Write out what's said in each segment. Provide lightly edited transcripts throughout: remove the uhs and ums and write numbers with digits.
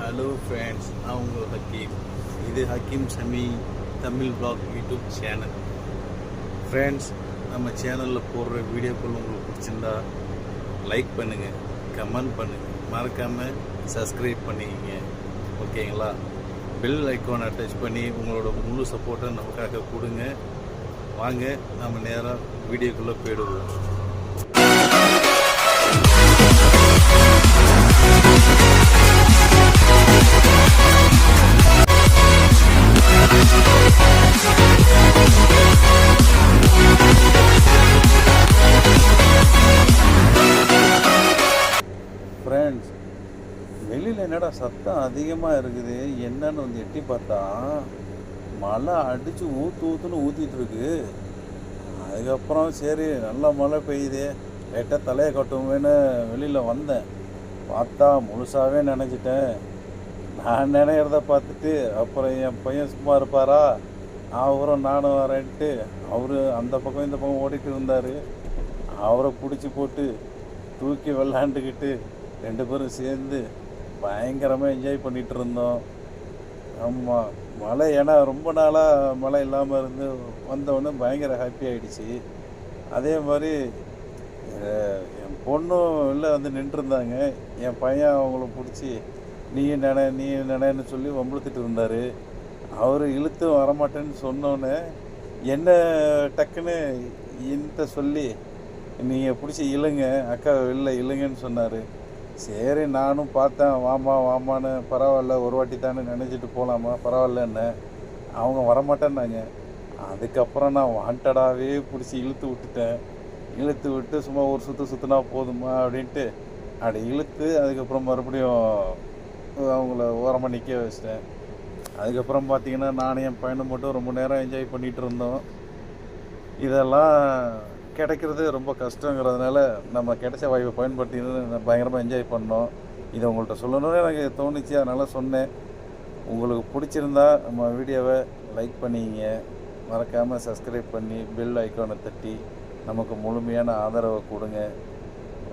Hello friends, நான் உங்கள் ஹக்கீம். இது Hakeem Sami Tamil vlog YouTube channel. Friends, நம்ம சேனலில் போடுற வீடியோக்கள் உங்களுக்கு பிடிச்சிருந்தா லைக் பண்ணுங்கள், கமெண்ட் பண்ணுங்கள், மறக்காமல் சப்ஸ்கிரைப் பண்ணிக்கங்க. ஓகேங்களா? பெல் ஐக்கானை டச் பண்ணி உங்களோட முழு சப்போர்ட்டை நமக்காக கொடுங்க. வாங்க நம்ம நேராக வீடியோக்குள்ளே போயிடுவோம். ஃப்ரெண்ட்ஸ், வெளியில் என்னடா சத்தம் அதிகமாக இருக்குது, என்னன்னு வந்து எட்டி பார்த்தா மழை அடித்து ஊற்றுன்னு ஊற்றிட்டு இருக்கு. அதுக்கப்புறம் சரி நல்லா மழை பெய்யுது, லைட்டாக தலையை கட்டுவேன்னு வெளியில் வந்தேன். பார்த்தா முழுசாகவே நினைச்சிட்டேன். நான் நினைக்கிறத பார்த்துட்டு அப்புறம் என் பையன் சும்மா இருப்பாரா, அவரும் நானும் வரேன்ட்டு அவர் அந்த பக்கம் இந்த பக்கம் ஓடிட்டு இருந்தார். அவரை பிடிச்சி போட்டு தூக்கி விளாண்டுக்கிட்டு 2 பேரும் சேர்ந்து பயங்கரமாக என்ஜாய் பண்ணிகிட்டு இருந்தோம். ஆமாம், மழை ஏன்னா ரொம்ப நாளாக மழை இல்லாமல் இருந்து வந்தவுடனே பயங்கர ஹாப்பி ஆகிடுச்சு. அதே மாதிரி என் பொண்ணும் வெளில வந்து நின்றுருந்தாங்க. என் பையன் அவங்கள பிடிச்சி நீ நினைன்னு சொல்லி வம்பிழுத்துட்டு இருந்தார். அவர் இழுத்தும் வரமாட்டேன்னு சொன்னோன்னே என்ன டக்குன்னு என்கிட்ட சொல்லி நீங்கள் பிடிச்சி இழுங்க, அக்கா வெளில இழுங்கன்னு சொன்னார். சரி நானும் பார்த்தேன், வாமான்னு பரவாயில்ல ஒரு வாட்டி தானே நினச்சிட்டு போகலாமா பரவாயில்லன்னு. அவங்க வரமாட்டேன்னாங்க. அதுக்கப்புறம் நான் வாண்டடாகவே பிடிச்சி இழுத்து விட்டு சும்மா ஒரு சுற்றுனா போதுமா அப்படின்ட்டு அப்படி இழுத்து அதுக்கப்புறம் மறுபடியும் அவங்கள ஓரமாக நிற்க வச்சிட்டேன். அதுக்கப்புறம் பார்த்திங்கன்னா நானும் என் பையனும் மட்டும் ரொம்ப நேரம் என்ஜாய் பண்ணிகிட்டு இருந்தோம். இதெல்லாம் கிடைக்கிறது ரொம்ப கஷ்டங்கிறதுனால நம்ம கிடைச்ச வாய்ப்பை பயன்படுத்தி பயங்கரமாக என்ஜாய் பண்ணோம். இதை உங்கள்கிட்ட சொல்லணும்னு எனக்கு தோணுச்சு, அதனால் சொன்னேன். உங்களுக்கு பிடிச்சிருந்தா நம்ம வீடியோவை லைக் பண்ணிங்க, மறக்காமல் சப்ஸ்கிரைப் பண்ணி பெல் ஐக்கானை தட்டி நமக்கு முழுமையான ஆதரவை கொடுங்க.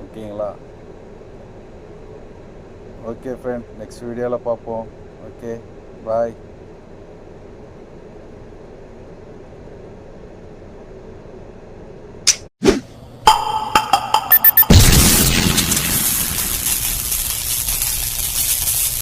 ஓகேங்களா? ஓகே ஃப்ரெண்ட், நெக்ஸ்ட் வீடியோவில் பார்ப்போம். ஓகே, பாய்.